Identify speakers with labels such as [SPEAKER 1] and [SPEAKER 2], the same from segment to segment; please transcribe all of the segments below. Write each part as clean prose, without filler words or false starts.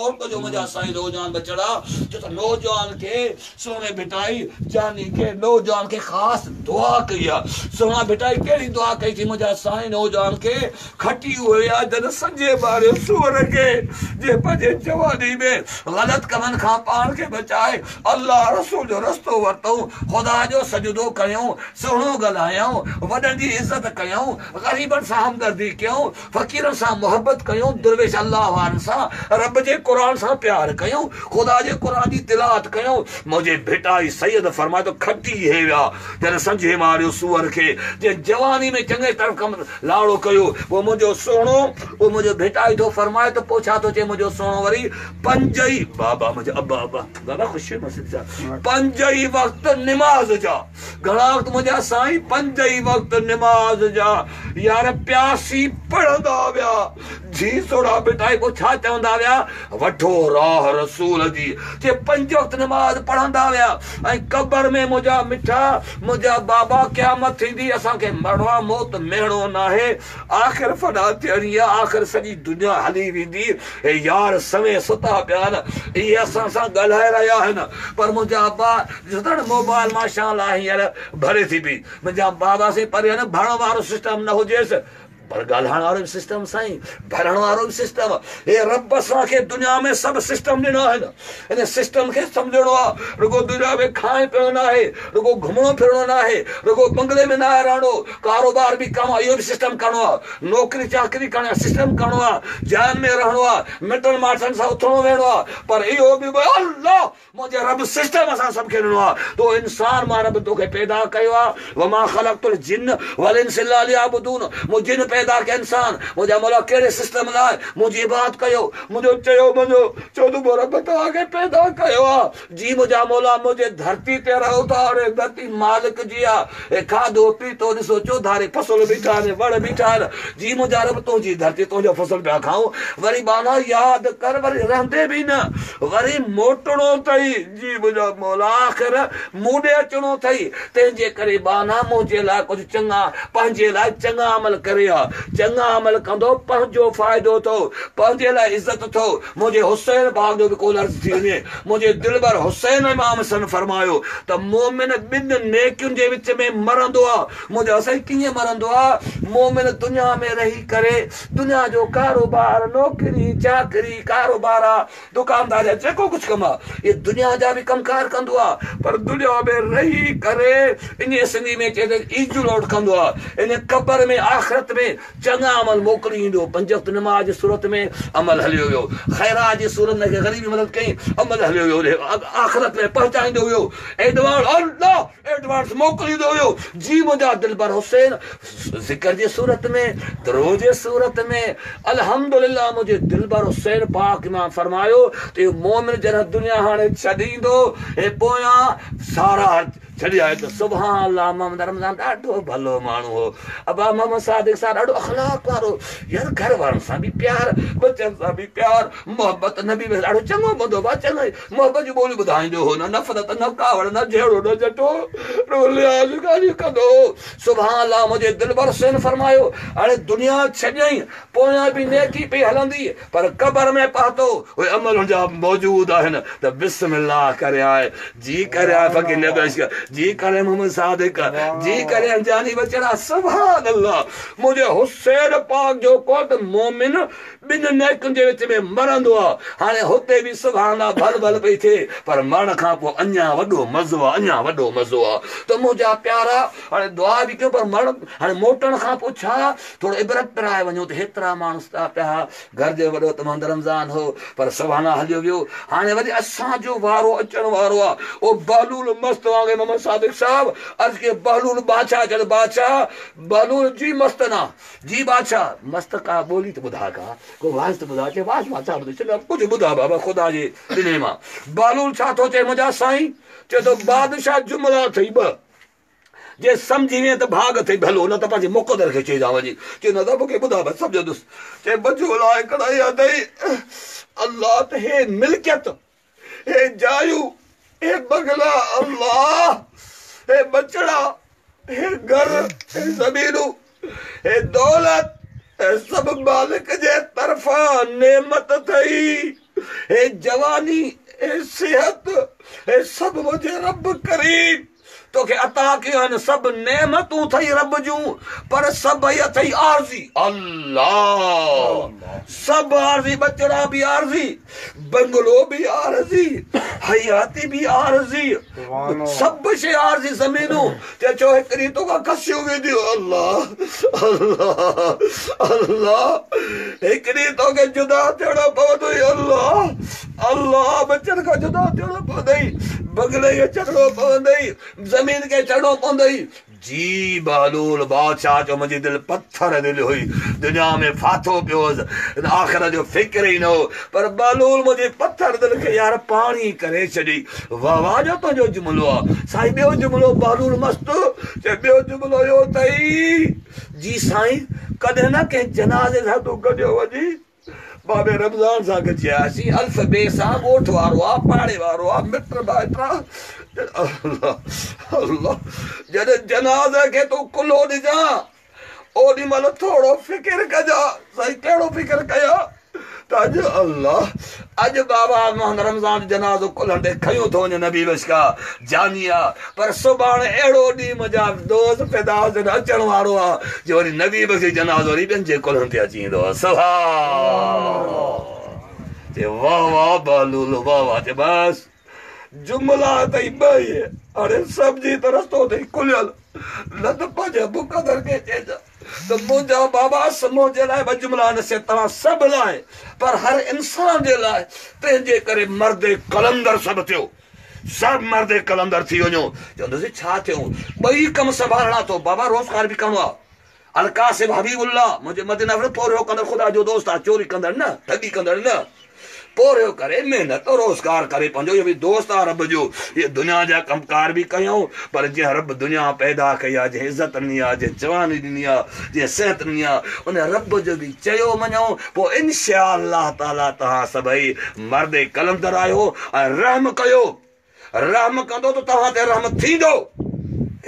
[SPEAKER 1] गौर कजो मुंहिंजा साईं नौजवान बचड़ा जो त नौजवान के सोने बिटाई जानी के नौजवान के खास दुआ कई आहे सोना बिटाई कहिड़ी दुआ कई थी मुंहिंजा साईं नौजवान के खटी हुए आ जन संजे मारियो सूर के जे पंहिंजे जवानी में ग़लत कमनि खां पाण खे बचाए अल्लाह रसूल जो रस्तो वरितऊं ख़ुदा जो सजदो कयूं सुहिणो ॻाल्हायूं वॾनि जी इज़त कयूं ग़रीबनि सां हमदर्दी कयूं फ़क़ीरनि सां मोहबत कयूं दुर्वेश अल्लाह वारनि सां रब जे क़ुर सां प्यार कयूं ख़ुदा जे क़ुर जी तिलावत कयूं मुंहिंजे भेटाई सैयद फरमाए तो खटी हे विया जॾहिं संझे मारियो सूअर खे जे जवानी में चङे तरह कम लाड़ो कयो वो मुंहिंजो सुहिणो वो मुंहिंजो भेटाई थो फरमाए तो पोइ छा थो चए मुंहिंजो सुहिणो वरी पंज ई बाबा मुंहिंजा अब्बा बाबा ख़ुशी मस्जिद जा पंज ई वक़्त निमाज़ जा घणा वक़्त मुंहिंजा साईं पंज ई वक़्त निमाज़ जा यार प्यासी पढ़ंदा विया जी सोड़ा बिटाई को छा चवंदा विया वठो राह रसूल जी जे पंज वक़्त निमाज़ पढ़ंदा विया ऐं क़ब्र में मुंहिंजा मिठा मुंहिंजा बाबा क़यामत थींदी असांखे मरणो आहे मौत मिलणो नाहे आख़िर फना थियणी आहे आख़िर सॼी दुनिया हली वेंदी हे यार समय सुता पिया आहिनि इहे असां सां ॻाल्हाए रहिया आहिनि पर मुंहिंजा अब्बा ॾिसंदड़ मोबाइल माशाअल्लाह हींअर भरे थी पई मुंहिंजा बाबा से परे न भरण वारो सिस्टम न हुजेसि पर ॻाल्हाइण वारो बि सिस्टम साईं भरण वारो बि सिस्टम हे रब असांखे दुनिया में सभु सिस्टम ॾिनो आहिनि हिन सिस्टम खे सम्झणो आहे रुगो दुनिया में खाइण पीअणो न आहे रुगो घुमणो फिरणो न आहे रुगो बंगले में न आहे रहणो कारोबार बि कमु आहे इहो बि सिस्टम करिणो आहे नौकिरी चाकरी करिणी आहे सिस्टम करिणो आहे जान में रहणो आहे मिटनि माइटनि सां उथणो वेहणो आहे पर इहो बि अल्लाह मुंहिंजे रब सिस्टम असां सभु खे ॾिनो आहे तो इंसान मां रब तोखे पैदा कयो आहे वमा ख़लक़तुल जिन्न वल इंस इल्ला लियअबुदून मूं जिन पैदा के इंसान मुझे मौला केड़े सिस्टम लाए मुझे बात कयो मुझे चयो मुझो चौदह बोरा बता के पैदा कयो जी मुझा मौला मुझे धरती ते रहो था और धरती मालिक जी आ ए खादो पीतो दिसो चौधारे फसल बिठा ने वड़ बिठा जी मुझा रब तो जी धरती तो जो फसल पे खाऊं वरी बाना याद कर वरी रहंदे भी न वरी मोटणो तई जी मुझा मौला आखिर मुडे अचणो थई ते जे करे बाना मुझे ला कुछ चंगा पंजे ला चंगा अमल करया चंगा अमल कंदो पंहिंजो फ़ाइदो थो पंहिंजे लाइ इज़त थो मुंहिंजे हुसैन बाग जो बि कोन अर्ज़ु थी वञे मुंहिंजे दिलबर हुसैन इमाम सन फरमायो त मोमिन ॿिनि नेकियुनि जे विच में मरंदो आहे मुंहिंजो साईं कीअं मरंदो आहे मोमिन दुनिया में रही करे दुनिया जो कारोबार नौकिरी चाकरी कारोबार आहे दुकानदार जेको कुझु कमु आहे इहे दुनिया जा बि कमकार कंदो आहे पर दुनिया में रही करे इन सिंधी में चए ईजू लौट कंदो आहे इन क़ब्र में आख़िरत में चंगा अमल मोकिली ईंदो पंज वक़्त नमाज़ जी सूरत में अमल हलियो वियो ख़ैरात जी सूरत में ग़रीबी मदद कई अमल हलियो वियो आख़िरत में पहुचाईंदो वियो एडवांस मोकिलींदो वियो जी मुंहिंजा दिलबर हुसैन ज़िक्र जी सूरत में दरूद जी सूरत में अल्हम्दुलिल्लाह मुंहिंजे दिलबर हुसैन पाक इमाम फरमायो त मोमिन जॾहिं दुनिया हाणे छॾींदो हे पोयां सारा छॾी आयो त सुभान अल्लाह मोहम्मद रमज़ान ॾाढो भलो माण्हू हो अबा मोहम्मद सादिक सां ॾाढो अख़लाक वारो यार घर वारनि सां बि प्यार बचनि सां बि प्यार मोहबत नबी में ॾाढो चङो बंदो बा चङो मोहबत जी ॿोली ॿुधाईंदो हो न नफ़रत न कावड़ न जहिड़ो न जटो लिहाज़ ॻाल्हियूं कंदो सुभान अल्लाह मुंहिंजे दिलबर हुसैन फरमायो हाणे दुनिया छॾियईं पोयां बि नेकी पई हलंदी पर क़ब्र में पहुतो उहे अमल हुनजा मौजूद आहिनि त बिस्मिल्लाह करे आए जी करे आए फ़कीर नबी जी करे मोहम्मद सादिक जी करे अंजानी बचड़ा सुभान अल्लाह मुझे हुसैन पाक जो कोट मोमिन बिन नेकन जे विच में मरंदो आहे हाणे हुते बि सुभान अल्लाह भल भल पई थिए पर मरण खां पोइ अञा वॾो मज़ो आहे अञा वॾो मज़ो आहे त मुंहिंजा प्यारा हाणे दुआ बि कयूं पर मरण हाणे मोटण खां पोइ छा थोरो इबरत पिराए वञो त हेतिरा माण्हू था पिया घर जो वॾो तमामु रमज़ान हो पर सुभान हलियो वियो हाणे वरी असांजो वारो अचण वारो आहे ओ बहलूल मस्त वांगुरु मोहम्मद सादिक साहब अर्ज के बहलूल बादशाह चल बादशाह बहलूल जी मस्त ना जी बादशाह मस्त का बोली तो बुधा का को वाज तो बुधा चे वाज बादशाह बुधा चल कुछ बुधा बाबा खुदा जी दिने मां बहलूल छा तो चे मुजा साईं चे तो बादशाह जुमला थई ब जे समझी वे त भाग थई भलो न त पाजे मुक़दर के चे जाव जी चे न त के बुधा बस समझो दुस चे बजोला कड़ाई अदई अल्लाह ते है मिल्कियत हे जायू हे बगला अल्लाह हे बचड़ा हे घर हे ज़मीनू हे दौलत हे सब मालिक जे तरफा नेमत थई हे जवानी, हे सेहत, हे सब मुझे रब करीम तोखे अता कयो आहिनि। सभु नेमतूं अथई रब जूं, पर सभई अथई आरज़ी। अल्लाह सभु आरज़ी, बचड़ा बि आरज़ी, बंगलो बि आरज़ी, हयाती बि आरज़ी, सभु शइ आरज़ी। ज़मीनूं ते चओ हिकिड़ी तोखां खसियूं वेंदियूं। अल्लाह अल्लाह अल्लाह, हिकिड़ी तोखे जुदा थियणो पवंदई। अल्लाह अल्लाह, बचनि खां जुदा थियणो पवंदई, बंगले खे छॾणो पवंदई, ज़मीन खे छॾणो पवंदई। जी बहलूल बादशाह जो मुंहिंजी दिलि पत्थर दिलि हुई, दुनिया में फाथो पियो हुअसि, आख़िर जो फिक्र ई न हो, पर बहलूल मुंहिंजी पत्थर दिलि खे यार पाणी करे छॾी। वाह वाह जो तुंहिंजो जुमिलो आहे साईं। ॿियो जुमिलो बहलूल मस्तु चए, ॿियो जुमिलो इहो अथई, जी साईं कॾहिं न कंहिं जनाज़े सां तूं गॾियो वञी, बाबे रमज़ान सां गॾिजियासीं, अल्फ बे सां, ॻोठ वारो आहे, पाड़े वारो आहे, मिट माइट। अल्लाह अल्लाह, जॾहिं जनाज़े खे तूं कुल्हो ॾिजां ओॾी महिल थोरो फिकिर कजां। साईं कहिड़ो फिकिर कयां त अॼु अल्लाह, अॼु बाबा मोहम्मद रमज़ान जनाज़ो कुल्हनि ते खयूं थो वञे, नबी बशका जानी आहे, पर सुभाणे अहिड़ो ॾींहुं मुंहिंजा दोस्त पैदा हुजनि अचण वारो आहे जो वरी नबी बशी जनाज़ो वरी ॿियनि जे कुल्हनि ते अची वेंदो आहे। सुभाणे चए वाह वाह बहलूल वाह वाह। चए बसि जुमिला अथई ॿई, हाणे सभ जी त रस्तो अथई खुलियल, न त पंहिंजे मुक़दर खे चइजां त मुंहिंजा बाबा समूह जे लाइ ॿ जुमिला न से तव्हां सभु लाइ, पर हर इंसान जे लाइ। तंहिंजे करे मर्द कलंदर सभु थियो, सभु मर्द कलंदर थी वञो। चवंदुसि छा थियो, ॿई कम संभालणा थो, बाबा रोज़गार बि करिणो आहे। अलकासिब हबीबुल्लाह मुंहिंजे मदीना में पोरियो कंदड़ ख़ुदा जो दोस्त आहे, चोरी कंदड़ न, ठगी कंदड़ न, पोरियो करे महिनत रोज़गार करे पंहिंजो, इहो बि दोस्त आहे रब जो। इहे दुनिया जा कमकार बि कयूं, पर जीअं रब दुनिया पैदा कई आहे, जंहिं इज़त ॾिनी आहे, जंहिं जवानी ॾिनी आहे, जंहिं सिहत ॾिनी आहे, उन रब जो बि चयो मञो, पोइ इनशा अल्लाह ताला तव्हां सभई मर्द कलंदर आहियो ऐं रहम कयो। रहम कंदो त तव्हां ते रहम थींदो,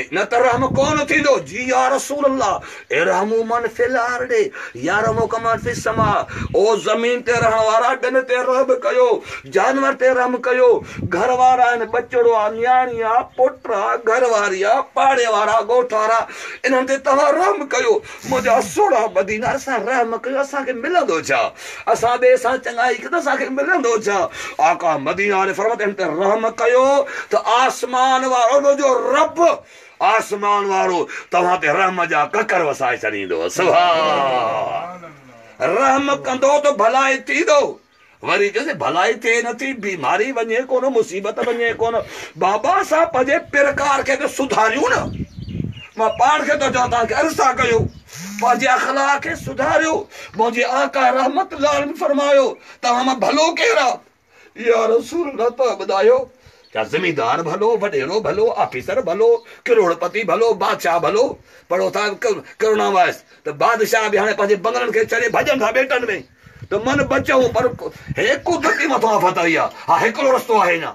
[SPEAKER 1] न त रहम कोन थींदो। जी या रसूल अल्लाह इरहमू मन फिल अर्दि यरहमुकुम मन फिस समा। ओ ज़मीन ते रहण वारा ॿियनि ते रहम कयो, जानवर ते रहम कयो, घर वारा आहिनि, बचड़ो आहे, न्याणी आहे, पुट आहे, घरवारी आहे, पाड़े वारा, ॻोठ वारा, इन्हनि ते तव्हां रहम कयो। मुंहिंजा सोढ़ा मदीना, असां रहम कयो, असांखे मिलंदो छा? असां ॿिए सां चङाई कयो त असांखे मिलंदो छा? आका मदीना वारे फरमाते हिन ते रहम कयो त आसमान वारो जो रब, आसमान वारो तव्हां ते रहम जा ककर वसाए छॾींदो। सुभान, रहम कंदो त भलाई थींदो। वरी चइजे भलाई थिए नथी, बीमारी वञे कोन, मुसीबत वञे कोन, बाबा असां पंहिंजे पिरकार खे त सुधारियूं न। मां पाण खे त चवां तव्हांखे अर्ज़ा कयो, पंहिंजे अखलाक खे सुधारियो। मुंहिंजे आका रहमत लाल फरमायो तव्हां मां भलो केरु आहे? या रसूल न त ॿुधायो, क्या ज़मींदार भलो, वडेरो भलो, ऑफिसर भलो, करोड़पति भलो, बादशाह भलो, पढ़ो था करुणा वाइस त बादशाह बि हाणे पंहिंजे बंगलनि खे छॾे भॼनि था ॿेटनि में, त मन बचाऊं, पर हिकु धरती मथां आफ़त आई आहे। हा हिकिड़ो रस्तो आहे, न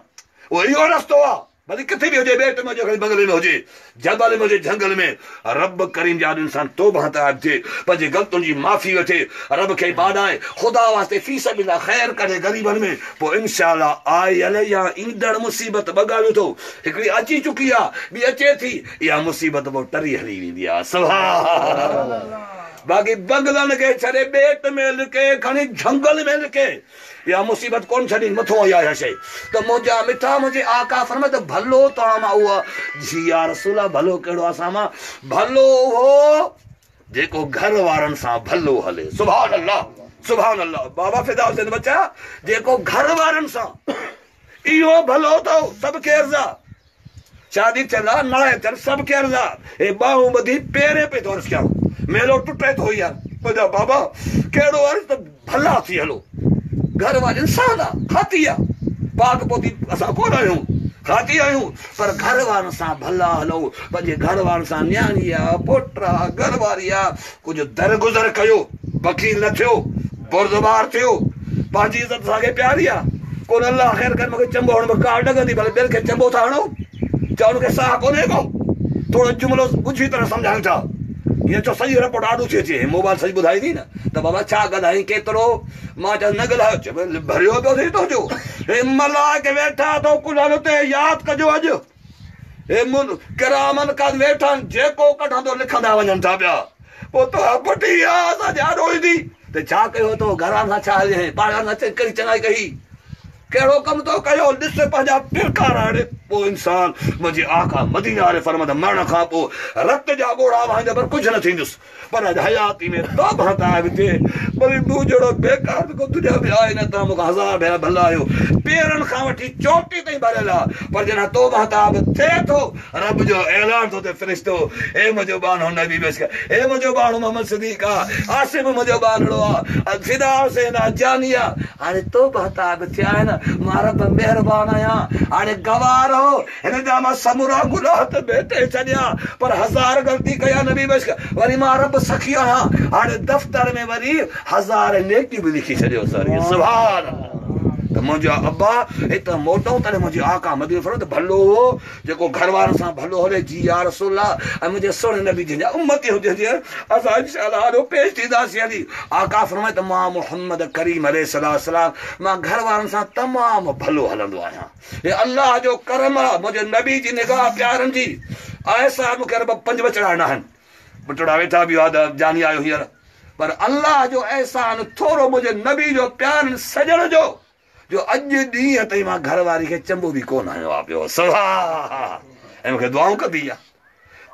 [SPEAKER 1] उहो इहो रस्तो आहे, भली किथे बि हुजे, ॿेट में हुजे, बंगले में हुजे, जबल में हुजे, जंगल में, रब करीम जा इंसान तौबा ताइब थिए, पंहिंजी ग़लतियुनि जी माफ़ी वठे, रब खे बाॾाए, ख़ुदा वास्ते फी सबिलिल्लाह ख़ैर करे ग़रीबनि में, पोइ इंशाअल्लाह आयल या ईंदड़ मुसीबत ॿ ॻाल्हियूं अथव, हिकिड़ी अची चुकी आहे, ॿी अचे थी, इहा मुसीबत पोइ टरी हली वेंदी आहे। सुभान, बाक़ी बंगलनि खे छॾे ॿेट में लिके खणी झंगल में लिके, या मुसीबत कोन छॾी, मथो आई आहे शइ। त मुंहिंजा मिठा मुंहिंजे आका फरमाए त भलो तव्हां मां उहा। जी या रसूल भलो कहिड़ो असां मां? भलो उहो जेको घर वारनि सां भलो हले। सुभान अल्लाह सुभान अल्लाह। बाबा फिदा हुसैन बचा, जेको घर वारनि सां, इहो भलो अथव सभु खे अर्ज़ा। शादी थियल आहे, नाहे थियल, सभु खे अर्ज़ा। हे ॿाहूं ॿधी पेरे पे थो अर्ज़ कयां, मेलो टुटे थो यार। मुंहिंजा बाबा कहिड़ो अर्ज़ त भला थी हलो। घर वारे इंसान आहे, खाती आहे, पाक पोती असां कोन आहियूं, खाती आहियूं, पर घर वारनि सां भला हलो। पंहिंजे घर वारनि सां, न्याणी आहे, पुट आहे, घरवारी आहे, कुझु दरगुज़र कयो, वकील न थियो, बुरदबार थियो, पंहिंजी इज़त असांखे प्यारी आहे। कोन अल्लाह ख़ैर कर, मूंखे चंबो हणो में कार लॻंदी, भले ॿियनि खे चंबो था हणो, चओ हुनखे साह कोन्हे को, थोरो जुमिलो ॿुझी तरह सम्झायूं था। ये चो सही रिपोर्ट आडू थी अचे मोबाइल सही ॿुधाई थी न त बाबा छा ॻाल्हाई केतिरो मां चयो न ॻाल्हायो चयो भरियो पियो थी तुंहिंजो हे मलाइक वेठा अथव कुलनि ते यादि कजो अॼु हे किरामन कद वेठा आहिनि जेको कढंदो लिखंदा वञनि था पिया पोइ तव्हां पटी आहे असांजे आॾो ईंदी त छा कयो तो घरां खां छा हले पाण न कहिड़ी चङाई कई कहिड़ो कमु तो कयो ॾिस पंहिंजा पिरकार हाणे पोइ इंसान मुंहिंजे आका मदीना वारे फरमाईंदा मरण खां पोइ रत जा ॻोढ़ा वाईंदा पर कुझु न थींदुसि पर हयाती में तब हताब थिए वरी मूं जहिड़ो बेकार को दुनिया में आहे न तव्हां मूंखां हज़ार भेरा भला आहियो पेरनि खां वठी चोटी ताईं भरियल आहे पर जॾहिं तो हताब थिए थो रब जो ऐलान थो थिए फ़रिश्तो हे मुंहिंजो बानो नबी बेस हे मुंहिंजो बानो मोहम्मद सिद्दीक़ आहे आसिम मुंहिंजो बानड़ो आहे फिदा हुसैन आहे जानी आहे हाणे तो हताब थिया आहिनि मां रब महिरबान आहियां हाणे गवाह रहो हिन जा मां समूरा गुनाह त भेटे छॾिया पर हज़ार ग़लती कया नबी बेस वरी मां रब सखी आहियां हाणे दफ़्तर में वरी हज़ार नेकी बि लिखी छॾियो सर सुभान त मुंहिंजा अब्बा हितां मोटऊं तॾहिं मुंहिंजे आका मदीने फरमायो त भलो हो जेको घर वारनि सां भलो हले जी या रसूल ऐं मुंहिंजे सुहिणे नबी जंहिंजा उम्मती हुजे असां इंशाअल्लाह हाणे पेश थींदासीं हली आका फरमाए त मां मोहम्मद करीम अलैहिस्सलाम मां घर वारनि सां तमामु भलो हलंदो आहियां हे अल्लाह जो करम आहे मुंहिंजे नबी जी निगाह प्यारनि जी ऐसा मूंखे रब 5 बचड़ा न आहिनि बटड़ा वेठा बि हुआ जानी आयो हींअर पर अल्लाह जो एहसान थोरो मुंहिंजे नबी जो प्यारनि सजण जो जो अॼु ॾींहं ताईं मां घर वारी खे चंबो बि कोन आयो आहे पियो सवा ऐं मूंखे दुआऊं कबी आहे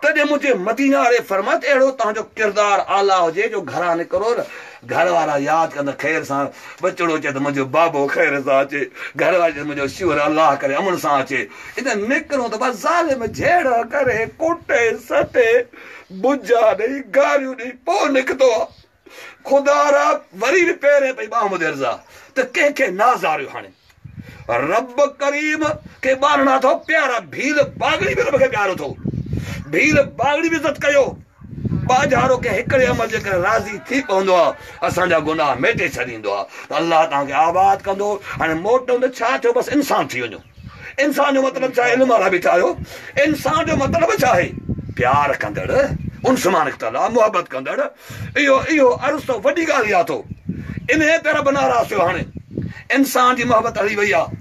[SPEAKER 1] तॾहिं मुंहिंजे मदीना वारे फरमाए त अहिड़ो तव्हांजो किरदारु आला हुजे जो घरां निकिरो न घर वारा यादि कंदा ख़ैर सां बचड़ो चए त मुंहिंजो बाबो ख़ैर सां अचे घर वारी चए मुंहिंजो शिवर अलाह करे अमन सां अचे इन निकिरूं त बसि ज़ालिम झेड़ करे कुटे सटे बुझा ॾेई गारियूं ॾेई पोइ निकितो आहे ख़ुदा रा वरी बि पहिरें पई ॿाह मुदर्ज़ा त कंहिंखे नाज़ारियो हाणे रब करीम खे ॿारणा अथव प्यारा भील बागड़ी बि रब खे प्यारो अथव भील बागड़ी बि इज़त कयो बाजारो के हिकिड़े अमल जे करे राज़ी थी पवंदो आहे असांजा गुनाह मेटे छॾींदो आहे त अल्लाह तव्हांखे आबाद कंदो हाणे मोटो त छा थियो बसि इंसान थी वञो इंसान जो मतिलबु छा आहे इल्म वारा बीठा आहियो इंसान जो मतिलबु छा आहे प्यार कंदड़ उनसमान इख़्तिलाफ़ मुहबत कंदड़ इहो अर्ज़ तो वॾी ॻाल्हि आहे थो इन तरह बनारास थियो हाणे इंसान जी मोहबत हली वई आहे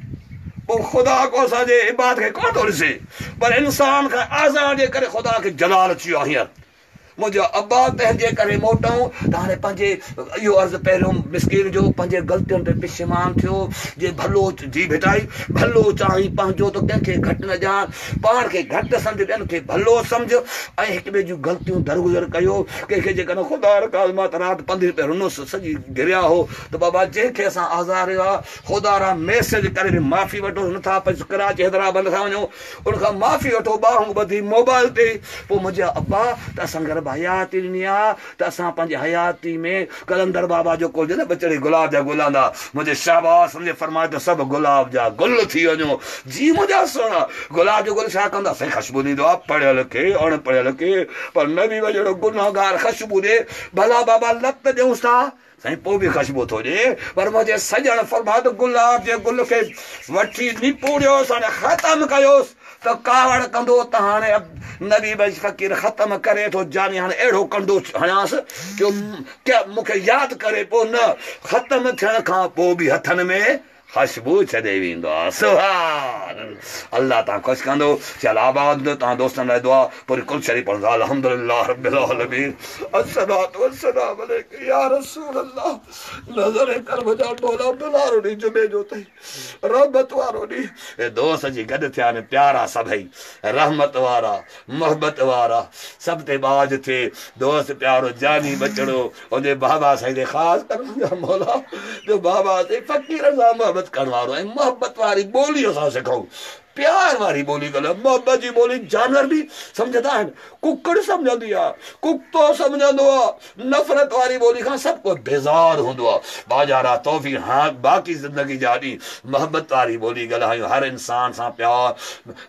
[SPEAKER 1] पोइ ख़ुदा को असांजे इबाद खे कोन थो ॾिसे पर इंसान खां आज़ाद जे करे ख़ुदा खे जलाल अची वियो आहे हींअर मुंहिंजा अब्बा तंहिंजे करे मोटऊं त हाणे पंहिंजे इहो अर्ज़ु पहिरियों मिसकीन जो पंहिंजे ग़लतियुनि ते पिशमान थियो जे भलो जी भेटाई भलो चाहीं पंहिंजो त कंहिंखे घटि न ॼाण पाण खे घटि सम्झ ॿियनि खे भलो सम्झ ऐं हिक ॿिए जूं ग़लतियूं दरगुज़र कयो कंहिंखे जेकॾहिं ख़ुदा रकाल मां त राति 15 रुपया रुनुसि सॼी घिरिया हो त बाबा जंहिंखे असां आज़ारियो आहे ख़ुदा रा मैसेज करे बि माफ़ी वठो नथा कराची हैदराबाद था वञो उनखां माफ़ी वठो ॿाहूं ॿधी मोबाइल ते पोइ मुंहिंजा अब्बा त असां घर हयाती ॾिनी आहे त असां पंहिंजी हयाती में कलंदर बाबा जो कोल न बचड़े गुलाब जा गुल आंदा मुंहिंजे शाहबाज़ सम्झे फरमाए त सभु गुलाब जा गुल थी वञो जी मुंहिंजा सुहिणा गुलाब जो गुल छा कंदा साईं ख़ुशबू ॾींदो आहे पढ़ियल खे अणपढ़ियल खे पर नबी वजड़ो गुनाहगार ख़ुशबू ॾे भला बाबा लत ॾियूंसि था साईं पोइ बि ख़ुशबू थो ॾे पर मुंहिंजे सजण फरमाए त गुलाब जे गुल खे वठी निपूड़ियोसि हाणे ख़तमु कयोसि त कावड़ कंदो त हाणे नबी बई फ़क़ीर ख़तमु करे थो जानी हाणे अहिड़ो कंडो हणांसि जो मूंखे यादि करे पोइ न ख़तमु थियण खां पोइ बि हथनि में ख़ुशबू छॾे वेंदो आहे सुभान अल्लाह तव्हां ख़ुशि कंदो चल आबाद तव्हां दोस्तनि लाइ दुआ पूरी कुल शरीफ़ पढ़ंदो अल्हम्दुलिल्लाह रब्बिल आलमीन अस्सलातु वस्सलाम अलैका या रसूल अल्लाह नज़र कर्म जा टोला बिलारो ॾींहुं जुमे जो अथई रहमत वारो ॾींहुं हे दोस्त जी गॾु थिया आहिनि प्यारा सभई रहमत वारा मोहबत वारा सभु ते बाज थिए दोस्त प्यारो जानी बचड़ो उनजे बाबा साईं ते ख़ासि कर मौला जो बाबा साईं फ़क़ीर सां मोहबत करण वारो ऐं मोहबत वारी ॿोली असां सिखूं प्यार वारी ॿोली ॻाल्हि मोहबत जी ॿोली जानवर बि सम्झंदा आहिनि कुकड़ सम्झंदी आहे कुतो सम्झंदो आहे नफ़रत वारी ॿोली खां सभु को बेज़ार हूंदो आहे बाजारा तौफ़ी हां बाक़ी ज़िंदगी जा ॾींहं मोहबत वारी ॿोली ॻाल्हायूं हर इंसान सां प्यार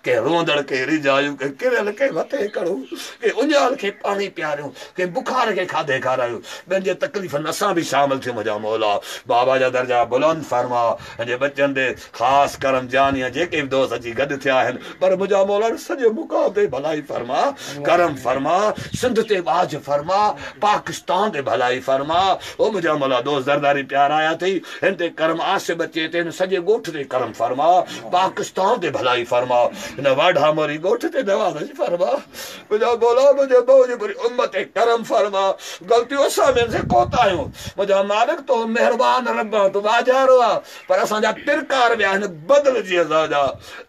[SPEAKER 1] के रोंदड़ के रिझायूं के किरियल के मथे करूं के उञाल खे पाणी पियारियूं के बुखार खे खाधे खारायूं ॿियनि जे तकलीफ़नि असां बि शामिल थियूं मुंहिंजा मौला बाबा जा दर्जा बुलंद फरमा ऐं जे बचनि ते ख़ासि करम जानी जेके बि दोस्त अची अची गॾु थिया आहिनि पर मुंहिंजा मौला सॼे मुकाम ते भलाई फरमा करम फरमा सिंध ते बाज फरमा पाकिस्तान ते भलाई फरमा ओ मुंहिंजा मौला दोस्त ज़रदारी प्यार आया अथई हिन ते करम आसिब अचे ते हिन सॼे ॻोठ ते करम फरमा पाकिस्तान ते भलाई फरमा हिन वाढा मोरी ॻोठ ते नवाज़ फरमा मुंहिंजा मौला मुंहिंजे बहू जी पूरी उम्मत ते करम फरमा ग़लतियूं असां में से कोताहियूं मुंहिंजा मालिक तो महिरबान रब्बा तूं वाजारो आहे पर असांजा तिरकार विया आहिनि बदिलजी असांजा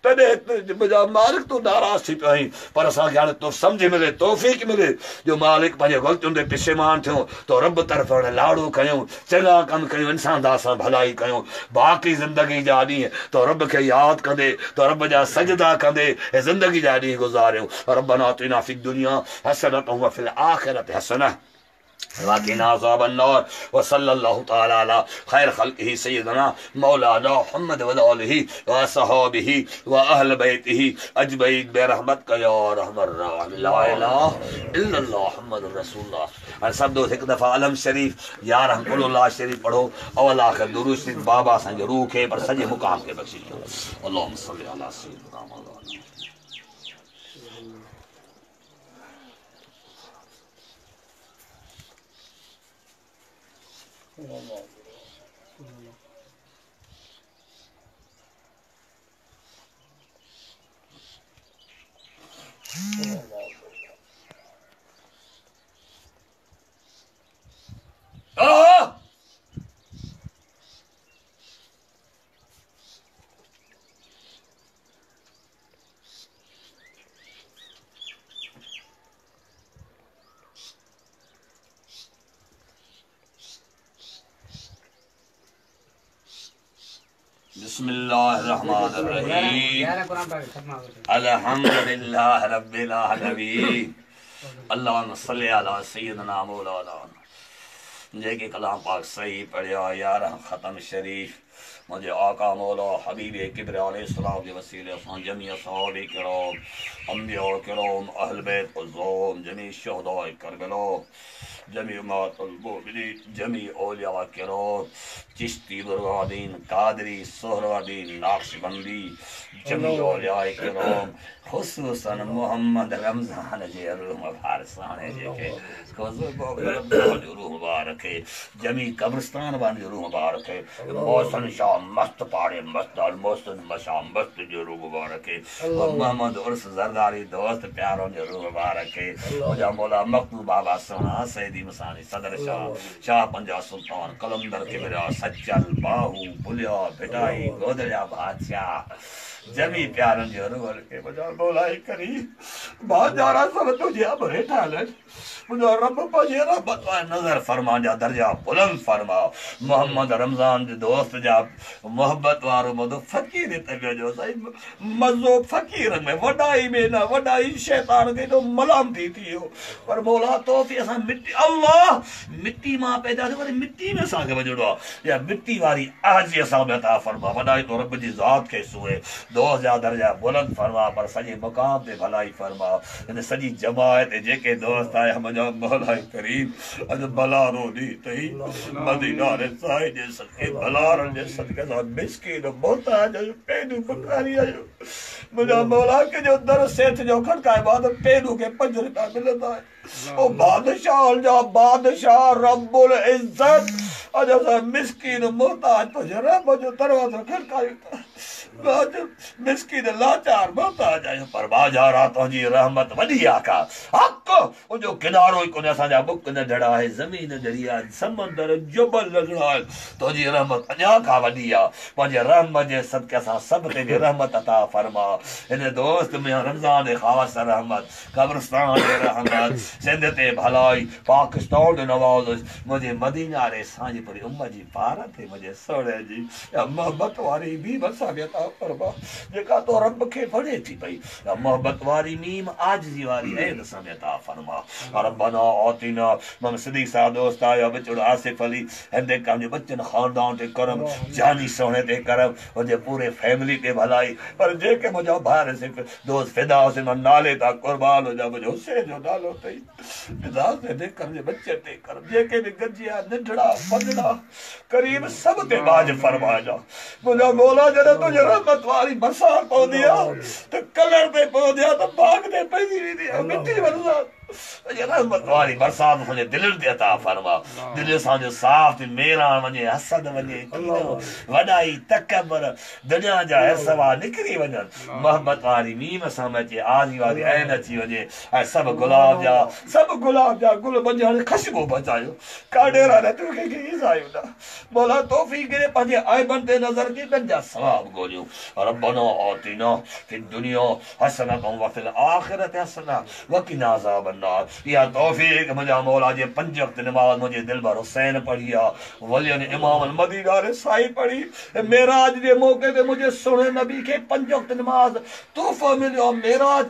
[SPEAKER 1] तॾहिं मुंहिंजा मालिक तूं नाराज़ थी पियो आहीं पर असांखे हाणे तो सम्झ मिले तौफ़ीक़ मिले जो मालिक पंहिंजे ग़लतियुनि ते पिछेमान थियूं तो रब तरफ़ हाणे लाड़ो कयूं चङा कम कयूं इंसान दा असां भलाई कयूं बाक़ी ज़िंदगी जा ॾींहं तो रब खे यादि कंदे तो रब जा सजदा कंदे ऐं ज़िंदगी जा ॾींहं गुज़ारियूं रब्बना आतिना फ़ी दुनिया हसनतन व फ़िल आख़िरति हसनह वक़िना अज़ाबन्नार व सल्लल्लाहु तआला अला खैर खल्क़िही सय्यदना मौलाना मुहम्मद व आलिही व असहाबिही व अहल बैतिही अजमईन बिरहमतिक या रहमर रहीम ला इलाहा इल्लल्लाह मुहम्मदुर रसूलुल्लाह। और सब दोस्त एक दफ़ा अलम शरीफ या रहमतुल्लाह शरीफ पढ़ो अवल आखिर दुरूद शरीफ बाबा असांजे रूह खे पर सॼे मुक़ाम खे बख़्शिश कयो। अल्लाहुम्मा सल्लि अला सय्यिदना मौलाना बिस्मिल्लाहिर्रहमानिर्रहीम अल्हम्दुलिल्लाह रब्बिल आलमीन अल्लाहुम्मा सल्लि अला सय्यिदना मौलाना जेके कलाम पाक सही पढ़िया 11 ख़त्म शरीफ मुझे आका मौला हबीब किब्र अलैहिस्सलाम के वसीले असां जमी असहाबे किराम अंबिया किराम अहल बैत उज़्ज़ाम जमी शुहदा करबला जमी उम्मतुल मोमिनीन जमी औलिया किराम चिश्ती बुरहानुद्दीन कादरी सोहरावर्दी नक्शबंदी जमी औलिया किराम खुसूसन मोहम्मद रमज़ान जे रूह मुबारक साणे जेके रूह मुबारक जमी कब्रिस्तान वाली रूह मुबारक मौसन शाह मस्त पाड़े मस्त अल मौसन मशा मस्त जो रूह मुबारक मोहम्मद उर्स जरदारी दोस्त प्यारों जो रूह मुबारक मुझा मौला मकबूल बाबा सोना सैदी मसानी सदर शाह पंजा सुल्तान कलंदर के मेरा सच्चल बाहू बुलिया बिटाई गोदरिया बादशाह जमी प्यारन जो रूह के मुझा मौला करी बाजारा सब तुझे अब रेठा ले मुझा रब पंहिंजे रहमत नज़र फरमा जा दर्जा बुलंद फरमा मोहम्मद रमज़ान जे दोस्त जा मोहब्बत वारो मदो फ़कीर तबियत जो सही मज़ो फ़कीर में वॾाई में न वॾाई शैतान खे तो मलामती थी वियो पर मौला तोफ़ी असां मिट्टी अल्लाह मिट्टी मां पैदा थियो वरी मिट्टी में असांखे वञिणो आहे या मिट्टी वारी आजी असां में अता फरमा वॾाई तो रब जी ज़ात खे सुए दोस्त जा दर्जा बुलंद फरमा पर सॼे मक़ाम ते भलाई फरमा हिन सॼी जमायत जेके दोस्त आया मुंहिंजा मौला करीम अॼु बलारो ॾींहुं अथई मदीना रे साईं जे सदके बलारनि जे सदके सां मिस्कीन मोहताज आहियूं पेनू पुकारी आहियूं मुंहिंजा मौला के जो दर सेठ जो खड़काए बाद पेनू खे 5 रुपया मिलंदा आहिनि ओ बादशाह जा बादशाह रब्बुल इज्जत अॼु असां मिस्कीन मोहताज तुंहिंजे रब जो दरवाज़ो खड़कायूं था मिस्कीन लाचार मोहताज आहियूं पर बाजारा तुंहिंजी रहमत वॾी आका हक़ उनजो किनारो ई कोन्हे असांजा बुक न ढड़ा आहे ज़मीन ढड़ी आहे समंदर जबल लॻणा आहिनि तुंहिंजी रहमत अञा खां वॾी आहे पंहिंजे रहमत जे सदके असां सभु ते बि रहमत अता फरमा हिन दोस्त में रमज़ान जे ख़ासि रहमत कब्रिस्तान ते रहमत सिंध ते भलाई पाकिस्तान ते नवाज़ मुंहिंजे मदीना रे असांजी पूरी उम्मत जी पार ते मुंहिंजे सोणे जी मोहबत वारी मीम असांखे अता फरमा जेका तो रब खे वणे थी पई मोहबत वारी मीम आजिज़ी वारी ऐन असांखे अता फरमा रब्बना आतिना मम सिद्दीक़ साहब दोस्त आया बचड़ आसिफ अली हिंदे काम बच्चन खानदान ते करम जानी सोने ते करम मुझे पूरे फैमिली ते भलाई पर जेके मुझा भार सिर्फ दोस्त फिदा हुसैन नाले ता कुर्बान हो जा मुझे हुसैन जो नालो तई विदास दे कर जे बच्चे ते कर जेके भी गजिया नंढड़ा पनड़ा करीब सब ते बाज फरमा जा मुझा मौला जरा तुझे रहमत वाली बरसात पौंदी आ ते कलर ते पौंदी आ ते बाग ते पैदी वी मिट्टी बरसात रहमत वाली बरसात मुझे दिल दे अता फरमा दिल सां साफ ते मेरा वने हसद वने वडाई तकबर दुनिया जा हसवा निकरी वजन मोहब्बत वाली मीम सां मचे आजी वाली ऐन अची वजे ऐं सब गुलाब जा गुल बंजाने खुशबू बचायो काडेरा ने तू के ईसायो ना मौला तौफीक दे पंजे आइबन ते नजर की गंजा सवाब गोलियो रब्बना आतिना फिद दुनिया हसनतन व फिल आखिरत हसना व किना अज़ाबन या तौफीक मुझा मौला जे 5 वक्त नमाज मुझे दिलबर हुसैन पढ़िया वलियन इमाम मदीना रे साई पढ़ी मेराज दे मौके ते मुझे सोने नबी के 5 वक्त नमाज तोहफा मिलियो मेराज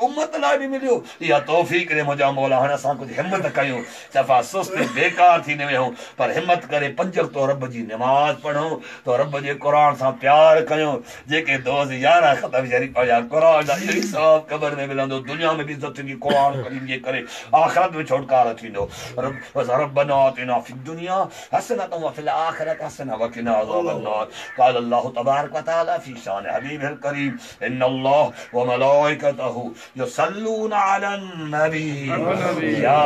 [SPEAKER 1] उम्मत लाइ भी मिलियो या तौफीक रे मुझा मौला हन असां कुछ हिम्मत कयो सफा सुस्त बेकार थी ने हो पर हिम्मत करे 5 वक्त तो रब जी नमाज पढ़ो तो रब जे कुरान सा प्यार कयो जेके 2011 खत्म शरीफ पढ़िया कुरान दा यही सब कब्र में मिलंदो दुनिया में भी इज्जत की कुरान करीम ये करे आखिरत में छुटकारा थींदो रब्बना आतिना फिद दुनिया हसनतन व फिल आखिरत हसना व किना अज़ाबन नार क़ाल अल्लाह तबारक व तआला फी शान हबीबिल करीम इन्नल्लाह व मलाइकतहु युसल्लूना अलन नबी या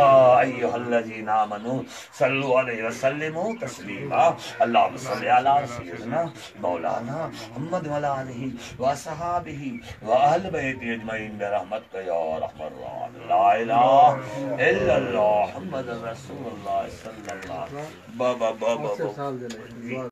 [SPEAKER 1] अय्युहल्लज़ीना आमनू सल्लु अलैहि व सल्लिमू तस्लीमा अल्लाहुम्मा सल्लि अला सय्यिदिना मौलाना मुहम्मद व अला आलिहि व असहाबिहि व अहल बैति अजमईन बिरहमतिका या रहमान ला इलाहा इल्लल्लाह मुहम्मद रसूलुल्लाह सल्लल्लाहु अलैहि वसल्लम।